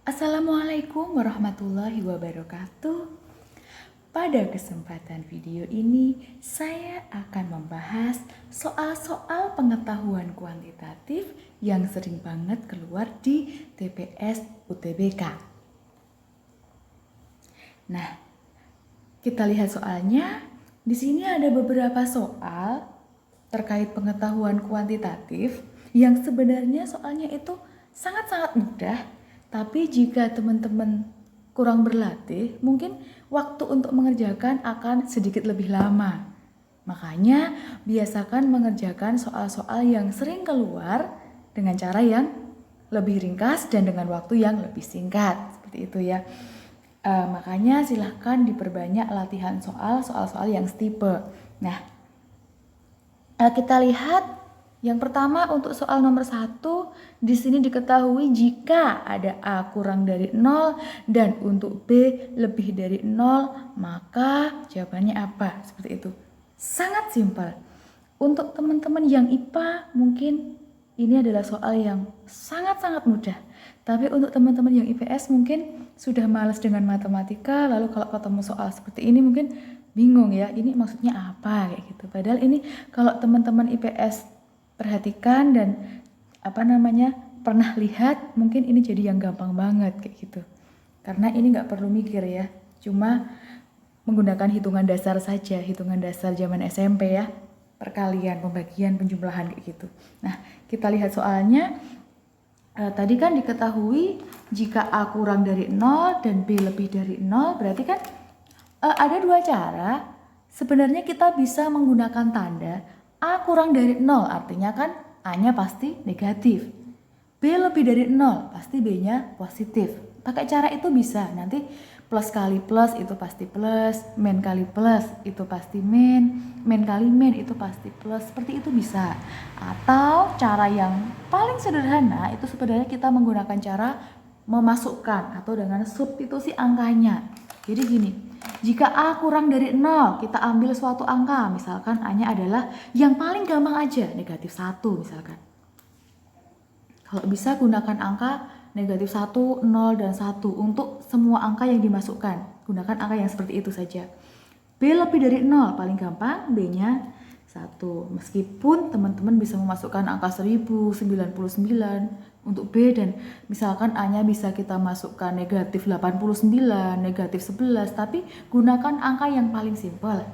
Assalamualaikum warahmatullahi wabarakatuh. Pada kesempatan video ini, saya akan membahas soal-soal pengetahuan kuantitatif yang sering banget keluar di TPS UTBK. Nah, kita lihat soalnya. Di sini ada beberapa soal terkait pengetahuan kuantitatif yang sebenarnya soalnya itu sangat-sangat mudah. Tapi jika teman-teman kurang berlatih, mungkin waktu untuk mengerjakan akan sedikit lebih lama. Makanya biasakan mengerjakan soal-soal yang sering keluar dengan cara yang lebih ringkas dan dengan waktu yang lebih singkat. Seperti itu ya. Makanya silahkan diperbanyak latihan soal-soal yang setipe. Nah, kita lihat yang pertama untuk soal nomor 1, di sini diketahui jika ada A kurang dari 0 dan untuk B lebih dari 0, maka jawabannya apa? Seperti itu. Sangat simpel. Untuk teman-teman yang IPA mungkin ini adalah soal yang sangat-sangat mudah. Tapi untuk teman-teman yang IPS mungkin sudah malas dengan matematika, lalu kalau ketemu soal seperti ini mungkin bingung ya, ini maksudnya apa kayak gitu. Padahal ini kalau teman-teman IPS perhatikan dan pernah lihat, mungkin ini jadi yang gampang banget kayak gitu. Karena ini nggak perlu mikir ya, cuma menggunakan hitungan dasar saja, hitungan dasar zaman SMP ya, perkalian, pembagian, penjumlahan kayak gitu. Nah, kita lihat soalnya. Tadi kan diketahui jika A kurang dari 0 dan B lebih dari 0, berarti kan ada dua cara. Sebenarnya kita bisa menggunakan tanda A kurang dari 0, artinya kan A-nya pasti negatif. B lebih dari 0, pasti B-nya positif. Pakai cara itu bisa, nanti plus kali plus itu pasti plus, min kali plus itu pasti min kali min itu pasti plus, seperti itu bisa. Atau cara yang paling sederhana itu sebenarnya kita menggunakan cara memasukkan atau dengan substitusi angkanya. Jadi gini, jika A kurang dari 0, kita ambil suatu angka, misalkan A-nya adalah yang paling gampang aja, negatif 1 misalkan. Kalau bisa gunakan angka negatif 1, 0, dan 1 untuk semua angka yang dimasukkan. Gunakan angka yang seperti itu saja. B lebih dari 0, paling gampang B-nya 1. Meskipun teman-teman bisa memasukkan angka 1099 untuk B dan misalkan A-nya bisa kita masukkan negatif 89, negatif 11, tapi gunakan angka yang paling simpel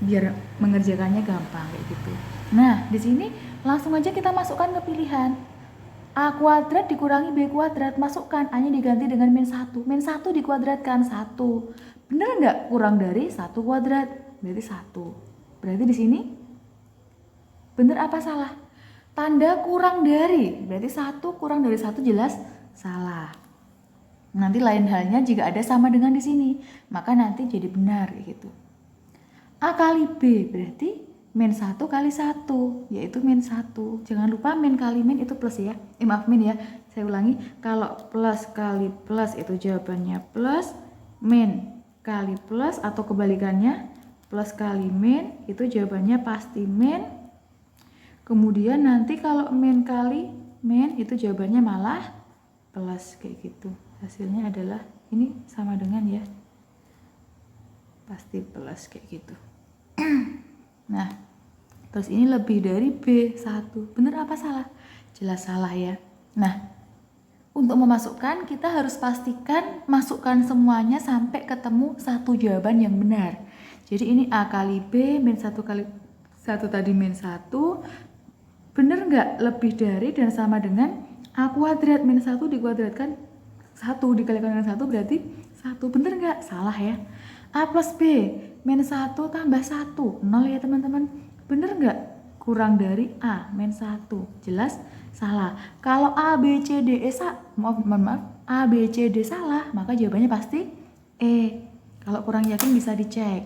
biar mengerjakannya gampang kayak gitu. Nah, di sini langsung aja kita masukkan ke pilihan. A kuadrat dikurangi B kuadrat, masukkan A-nya diganti dengan min 1. Min 1 dikuadratkan 1. Benar nggak kurang dari 1 kuadrat? Berarti 1. Berarti di sini benar apa salah? Tanda kurang dari, berarti 1 kurang dari 1 jelas salah. Nanti lain halnya jika ada sama dengan di sini, maka nanti jadi benar gitu. A kali B berarti min 1 kali 1, yaitu min 1. Jangan lupa min kali min itu plus ya. Maaf min ya, saya ulangi. Kalau plus kali plus itu jawabannya plus, min kali plus atau kebalikannya plus kali min itu jawabannya pasti min. Kemudian nanti kalau min kali min itu jawabannya malah plus kayak gitu. Hasilnya adalah ini sama dengan ya, pasti plus kayak gitu. Nah, terus ini lebih dari B1. Benar apa salah? Jelas salah ya. Nah, untuk memasukkan kita harus pastikan masukkan semuanya sampai ketemu satu jawaban yang benar. Jadi ini A kali B min 1 kali 1 tadi min 1. Benar nggak lebih dari dan sama dengan A kuadrat min 1 dikuadratkan 1 dikalikan dengan 1 berarti 1. Benar nggak? Salah ya. A plus B min 1 tambah 1, 0 ya teman-teman. Bener nggak? Kurang dari A min 1, jelas salah. Kalau A, B, C, D, E A, B, C, D salah, maka jawabannya pasti E. Kalau kurang yakin bisa dicek.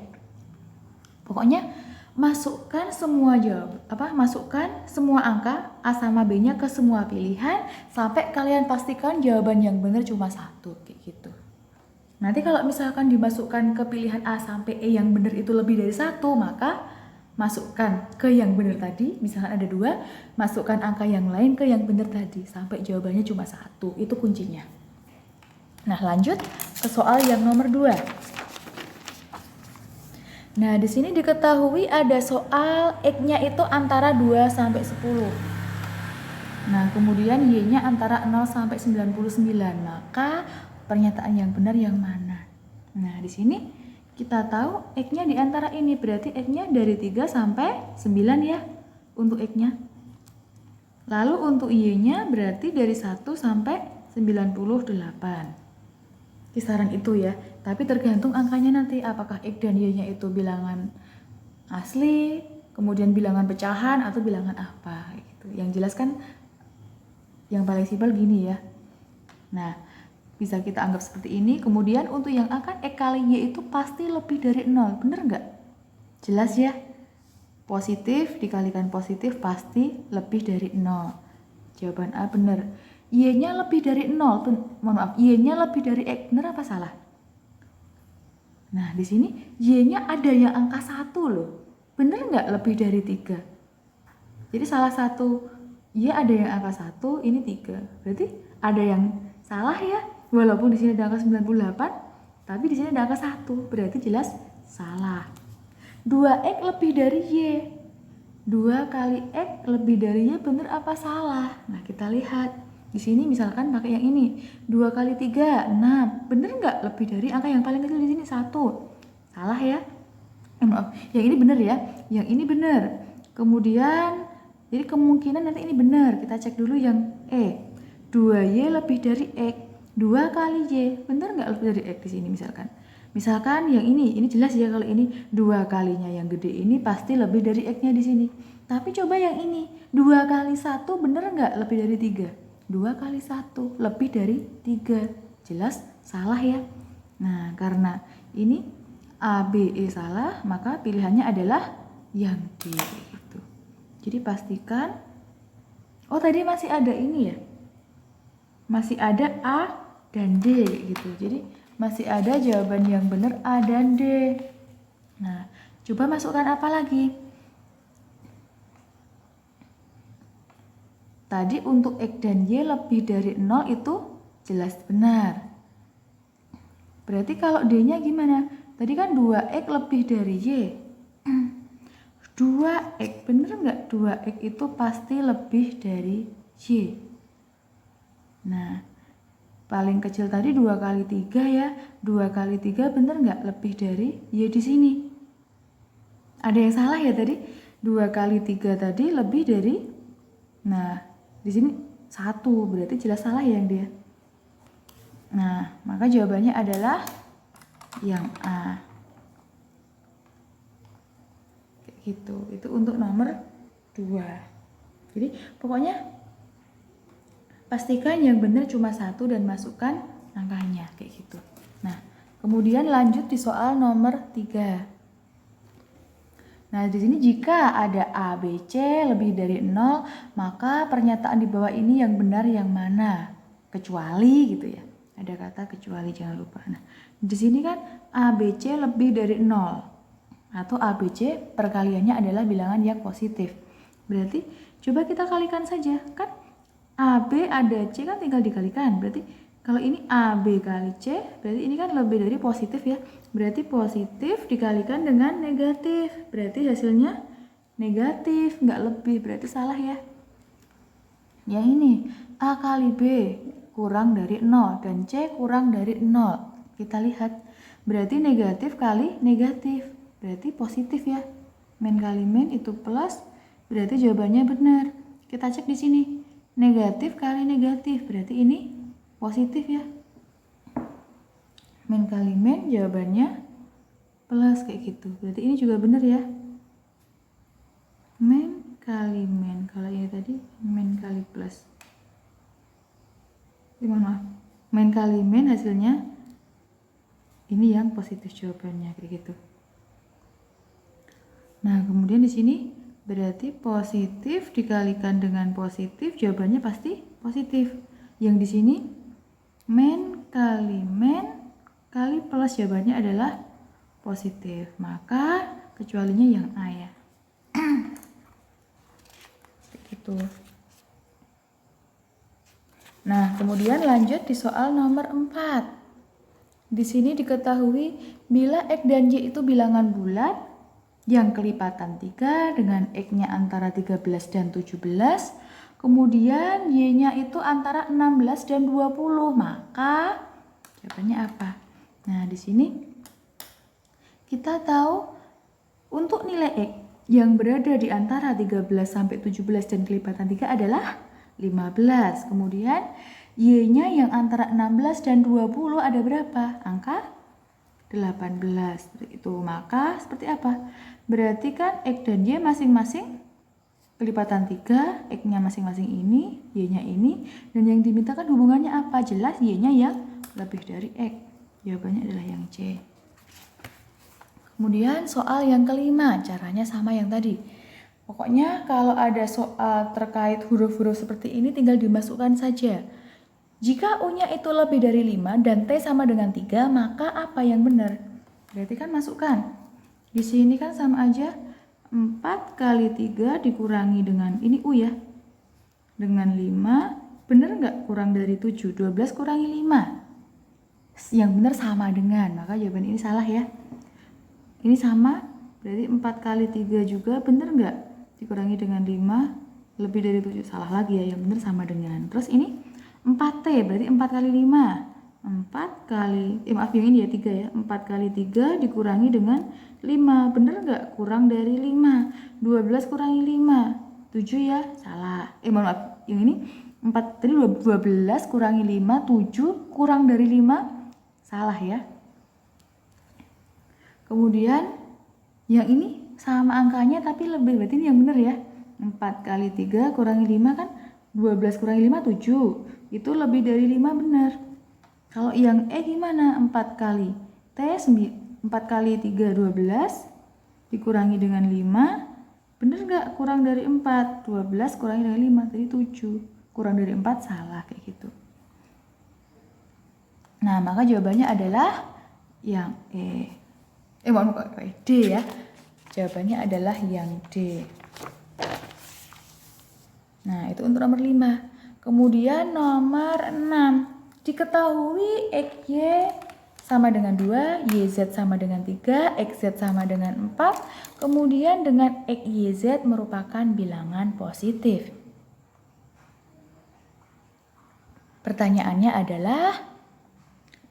Pokoknya masukkan semua masukkan semua angka A sama B-nya ke semua pilihan sampai kalian pastikan jawaban yang benar cuma 1 kayak gitu. Nanti kalau misalkan dimasukkan ke pilihan A sampai E yang benar itu lebih dari 1, maka masukkan ke yang benar tadi, misalkan ada 2, masukkan angka yang lain ke yang benar tadi sampai jawabannya cuma 1. Itu kuncinya. Nah, lanjut ke soal yang nomor 2. Nah, di sini diketahui ada soal X-nya itu antara 2 sampai 10. Nah, kemudian Y-nya antara 0 sampai 99. Maka pernyataan yang benar yang mana? Nah, di sini kita tahu X-nya di antara ini, berarti X-nya dari 3 sampai 9 ya untuk X-nya. Lalu untuk Y-nya berarti dari 1 sampai 98. Kisaran itu ya, tapi tergantung angkanya nanti apakah X dan Y-nya itu bilangan asli, kemudian bilangan pecahan atau bilangan apa gitu. Yang jelas kan yang paling simpel gini ya. Nah, bisa kita anggap seperti ini. Kemudian untuk yang akan X kali Y itu pasti lebih dari 0, bener nggak? Jelas ya? Positif dikalikan positif pasti lebih dari 0. Jawaban A bener. Y-nya lebih dari 0, mohon maaf, Y-nya lebih dari X, bener apa salah? Nah, di sini Y-nya ada yang angka 1 loh. Bener nggak lebih dari 3? Jadi salah satu Y ada yang angka 1, ini 3. Berarti ada yang salah ya. Walaupun di sini ada angka 98, tapi di sini ada angka 1. Berarti jelas salah. 2X lebih dari Y. 2 kali X lebih dari Y bener apa salah? Nah, kita lihat. Di sini misalkan pakai yang ini. 2 kali 3, 6. Bener nggak lebih dari angka yang paling kecil di sini 1? Salah ya. Maaf, yang ini bener ya. Yang ini bener. Kemudian jadi kemungkinan nanti ini benar. Kita cek dulu yang E. 2Y lebih dari X. 2 kali Y. Benar nggak lebih dari X di sini misalkan? Misalkan yang ini jelas ya kalau ini 2 kalinya yang gede ini pasti lebih dari X-nya di sini. Tapi coba yang ini. 2 kali 1 benar nggak lebih dari 3? 2 kali 1 lebih dari 3. Jelas salah ya. Nah, karena ini A, B, E salah, maka pilihannya adalah yang D. Jadi pastikan, oh tadi masih ada ini ya, masih ada A dan D gitu. Jadi masih ada jawaban yang benar A dan D. Nah, coba masukkan apa lagi? Tadi untuk X dan Y lebih dari 0 itu jelas benar. Berarti kalau D-nya gimana? Tadi kan 2X lebih dari Y. 2X, bener nggak? 2X itu pasti lebih dari Y. Nah, paling kecil tadi 2 kali 3 ya. 2 kali 3 bener nggak? Lebih dari Y di sini. Ada yang salah ya tadi? 2 kali 3 tadi lebih dari, nah di sini 1, berarti jelas salah ya yang dia. Nah, maka jawabannya adalah yang A. Gitu. Itu untuk nomor 2. Jadi pokoknya pastikan yang benar cuma 1 dan masukkan angkanya kayak gitu. Nah, kemudian lanjut di soal nomor 3. Nah, di sini jika ada A, B, C lebih dari 0, maka pernyataan di bawah ini yang benar yang mana? Kecuali gitu ya. Ada kata kecuali, jangan lupa. Nah, di sini kan A, B, C lebih dari 0. Atau ABC perkaliannya adalah bilangan yang positif. Berarti coba kita kalikan saja. Kan AB ada C kan tinggal dikalikan. Berarti kalau ini AB kali C, berarti ini kan lebih dari positif ya. Berarti positif dikalikan dengan negatif. Berarti hasilnya negatif, nggak lebih. Berarti salah ya. Yang ini A kali B kurang dari 0 dan C kurang dari 0. Kita lihat. Berarti negatif kali negatif. Berarti positif ya. Min kali min itu plus, berarti jawabannya benar. Kita cek di sini. Negatif kali negatif, berarti ini positif ya. Min kali min jawabannya plus kayak gitu. Berarti ini juga benar ya. Min kali min. Kalau ini tadi min kali plus. Gimana? Min kali min hasilnya ini yang positif jawabannya kayak gitu. Nah, kemudian di sini berarti positif dikalikan dengan positif, jawabannya pasti positif. Yang di sini min kali plus, jawabannya adalah positif. Maka kecualinya yang A ya. Gitu. Nah, kemudian lanjut di soal nomor 4. Di sini diketahui bila X dan Y itu bilangan bulat yang kelipatan 3 dengan X-nya antara 13 dan 17, kemudian Y-nya itu antara 16 dan 20, maka jawabannya apa? Nah, di sini kita tahu untuk nilai X yang berada di antara 13 sampai 17 dan kelipatan 3 adalah 15. Kemudian Y-nya yang antara 16 dan 20 ada berapa? Angka 18. Itu maka seperti apa? Berarti kan X dan Y masing-masing kelipatan 3, X-nya masing-masing ini, Y-nya ini, dan yang dimintakan hubungannya apa? Jelas Y-nya yang lebih dari X. Jawabannya adalah yang C. Kemudian soal yang kelima, caranya sama yang tadi. Pokoknya kalau ada soal terkait huruf-huruf seperti ini tinggal dimasukkan saja. Jika U-nya itu lebih dari 5 dan T sama dengan 3, maka apa yang benar? Berarti kan masukkan. Di sini kan sama aja 4 kali 3 dikurangi dengan, ini U ya, dengan 5, benar nggak kurang dari 7? 12 kurangi 5. Yang benar sama dengan, maka jawaban ini salah ya. Ini sama, berarti 4 kali 3 juga, benar nggak? Dikurangi dengan 5, lebih dari 7, salah lagi ya, yang benar sama dengan. Terus ini 4T, berarti 4 kali 5. 4 kali, maaf yang ini ya 3 ya. 4 kali 3 dikurangi dengan 5. Bener nggak? Kurang dari 5. 12 kurangi 5. 7 ya? Salah. Maaf, yang ini 4, tadi 12 kurangi 5, 7 kurang dari 5. Salah ya. Kemudian yang ini sama angkanya tapi lebih, berarti ini yang bener ya. 4 kali 3 kurangi 5 kan 12 kurangi 5, 7. Itu lebih dari 5 benar. Kalau yang E gimana? 4 kali T, 4 kali 3, 12 dikurangi dengan 5. Benar nggak? Kurang dari 4. 12 kurangi dari 5, tadi 7. Kurang dari 4, salah kayak gitu. Nah, maka jawabannya adalah yang E. D ya. Jawabannya adalah yang D. Nah, itu untuk nomor 5. Kemudian nomor 6. Diketahui XY sama dengan 2, YZ sama dengan 3, XZ sama dengan 4. Kemudian dengan XYZ merupakan bilangan positif. Pertanyaannya adalah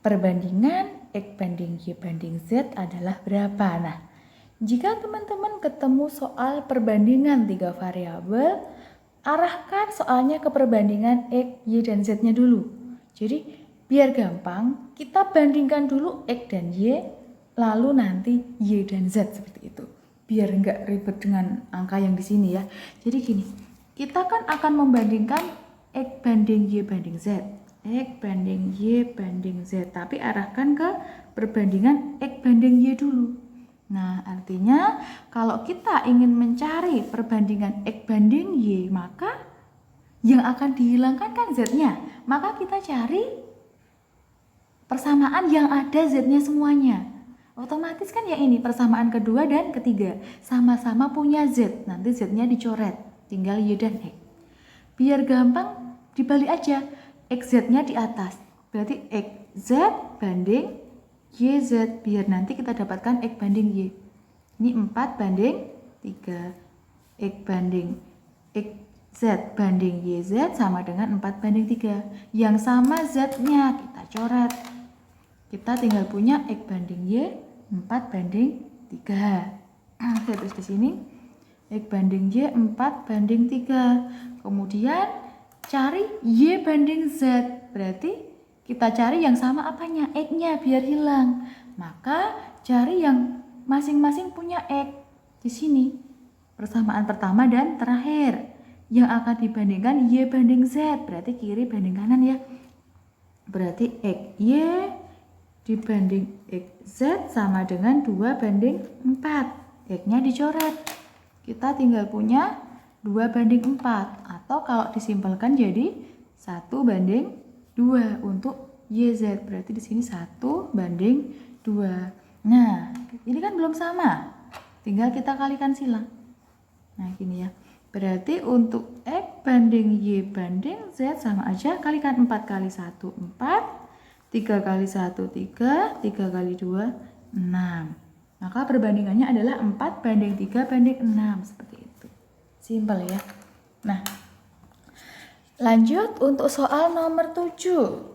perbandingan X banding Y banding Z adalah berapa? Nah, jika teman-teman ketemu soal perbandingan 3 variabel, arahkan soalnya ke perbandingan X, Y, dan Z-nya dulu. Jadi biar gampang, kita bandingkan dulu X dan Y, lalu nanti Y dan Z seperti itu. Biar nggak ribet dengan angka yang di sini ya. Jadi gini, kita kan akan membandingkan X banding Y banding Z. X banding Y banding Z. Tapi arahkan ke perbandingan X banding Y dulu. Nah, artinya kalau kita ingin mencari perbandingan X banding Y, maka yang akan dihilangkan kan Z-nya. Maka kita cari persamaan yang ada Z-nya semuanya. Otomatis kan yang ini persamaan kedua dan ketiga. Sama-sama punya Z. Nanti Z-nya dicoret. Tinggal Y dan X. Biar gampang dibalik aja. XZ-nya di atas. Berarti XZ banding YZ, biar nanti kita dapatkan X banding Y. Ini 4 banding 3. X banding XZ banding YZ sama dengan 4 banding 3. Yang sama Z-nya kita coret. Kita tinggal punya X banding Y 4 banding 3. Terus di sini X banding Y 4 banding 3. Kemudian cari Y banding Z. Berarti kita cari yang sama apanya? X-nya biar hilang. Maka cari yang masing-masing punya X. Di sini persamaan pertama dan terakhir. Yang akan dibandingkan Y banding Z. Berarti kiri banding kanan ya. Berarti XY dibanding XZ sama dengan 2 banding 4. X-nya dicoret. Kita tinggal punya 2 banding 4. Atau kalau disimpelkan jadi 1 banding 2 untuk YZ. Berarti di sini 1 banding 2. Nah, ini kan belum sama. Tinggal kita kalikan silang. Nah, gini ya. Berarti untuk X banding Y banding Z sama aja, kalikan 4 kali 1, 4, 3 kali 1, 3, 3 kali 2, 6. Maka perbandingannya adalah 4 banding 3 banding 6, seperti itu. Simpel ya. Nah, lanjut untuk soal nomor 7.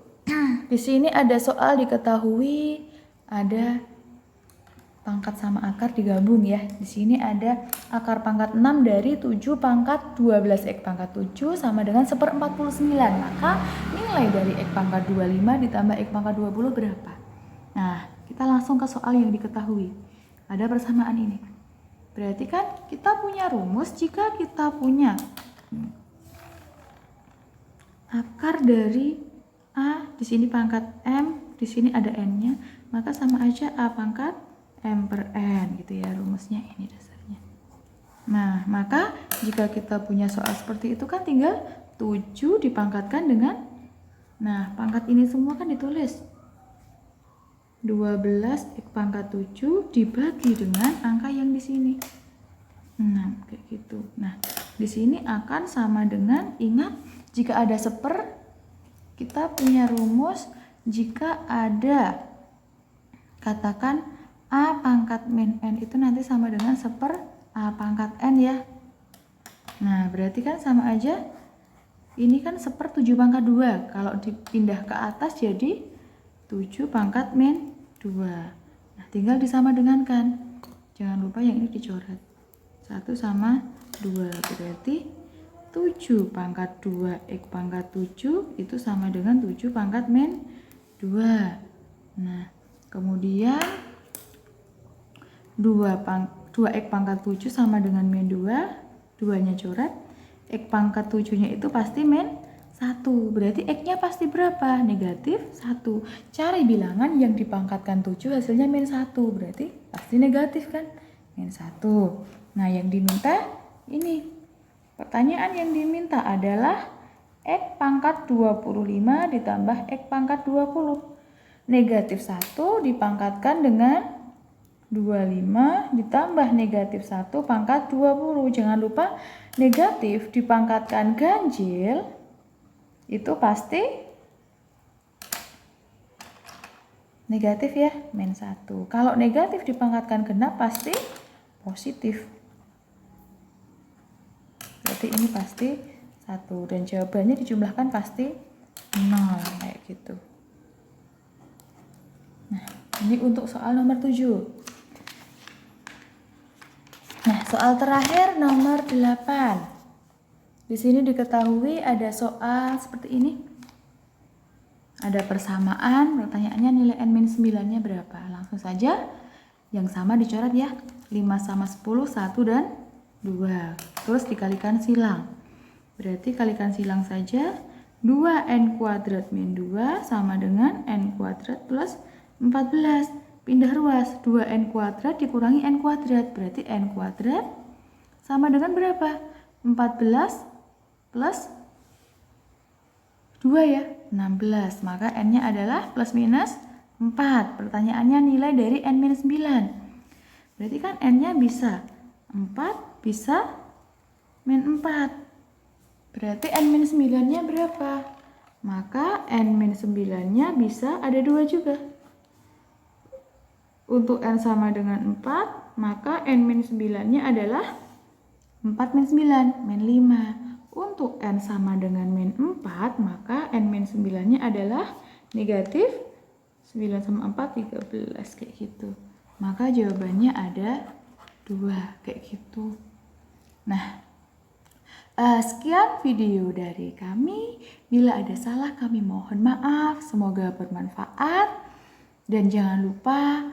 Di sini ada soal diketahui ada pangkat sama akar digabung ya. Di sini ada akar pangkat 6 dari 7 pangkat 12 X pangkat 7 sama dengan 1/49. Maka nilai dari X pangkat 25 ditambah X pangkat 20 berapa? Nah, kita langsung ke soal yang diketahui. Ada persamaan ini. Berarti kan kita punya rumus jika kita punya akar dari A, di sini pangkat M, di sini ada N-nya, maka sama aja A pangkat M per N gitu ya, rumusnya ini dasarnya. Nah, maka jika kita punya soal seperti itu kan tinggal 7 dipangkatkan dengan, nah pangkat ini semua kan ditulis 12 X pangkat 7 dibagi dengan angka yang di sini. Nah, kayak gitu. Nah, di sini akan sama dengan, ingat jika ada seper, kita punya rumus jika ada, katakan A pangkat min N itu nanti sama dengan seper A pangkat N ya. Nah, berarti kan sama aja, ini kan seper 7 pangkat 2. Kalau dipindah ke atas jadi 7 pangkat min 2. Nah, tinggal disama dengan kan. Jangan lupa yang ini dicoret. 1 sama 2, berarti 7 pangkat 2 X pangkat 7 itu sama dengan 7 pangkat min 2. Nah, kemudian 2X pangkat 7 sama dengan min 2, 2-nya coret, X pangkat 7-nya itu pasti min 1, berarti X-nya pasti berapa? Negatif 1. Cari bilangan yang dipangkatkan 7 hasilnya min 1, berarti pasti negatif kan? Min 1. Nah, yang diminta ini. Pertanyaan yang diminta adalah X pangkat 25 ditambah X pangkat 20. Negatif 1 dipangkatkan dengan 25 ditambah negatif 1 pangkat 20. Jangan lupa negatif dipangkatkan ganjil itu pasti negatif ya, min 1. Kalau negatif dipangkatkan genap pasti positif. Berarti ini pasti 1 dan jawabannya dijumlahkan pasti 0 kayak gitu. Nah, ini untuk soal nomor 7. Nah, soal terakhir nomor 8. Di sini diketahui ada soal seperti ini. Ada persamaan, pertanyaannya nilai N-9-nya berapa? Langsung saja yang sama dicoret ya. 5 sama 10, 1 dan 2. Terus dikalikan silang. Berarti kalikan silang saja. 2N kuadrat min 2 sama dengan N kuadrat plus 14. Pindah ruas. 2N kuadrat dikurangi N kuadrat. Berarti N kuadrat sama dengan berapa? 14 plus 2 ya. 16. Maka N-nya adalah plus minus 4. Pertanyaannya nilai dari N-9. Berarti kan N-nya bisa 4, bisa min 4. Berarti N-9-nya berapa? Maka N-9-nya bisa ada 2 juga. Untuk N sama dengan 4, maka N-9-nya adalah 4 min 9, min 5. Untuk N sama dengan min 4, maka N-9-nya adalah negatif 9 sama 4, 13, kayak gitu. Maka jawabannya ada 2, kayak gitu. Nah, sekian video dari kami. Bila ada salah kami mohon maaf. Semoga bermanfaat. Dan jangan lupa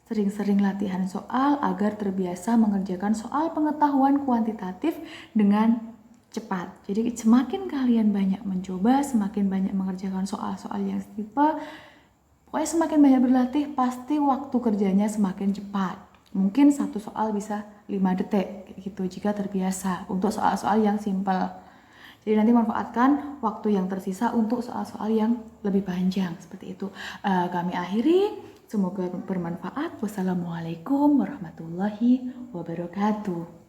sering-sering latihan soal agar terbiasa mengerjakan soal pengetahuan kuantitatif dengan cepat. Jadi semakin kalian banyak mencoba, semakin banyak mengerjakan soal-soal yang tipe, pokoknya semakin banyak berlatih, pasti waktu kerjanya semakin cepat. Mungkin satu soal bisa 5 detik gitu jika terbiasa untuk soal-soal yang simpel. Jadi nanti manfaatkan waktu yang tersisa untuk soal-soal yang lebih panjang seperti itu. Kami akhiri. Semoga bermanfaat. Wassalamualaikum warahmatullahi wabarakatuh.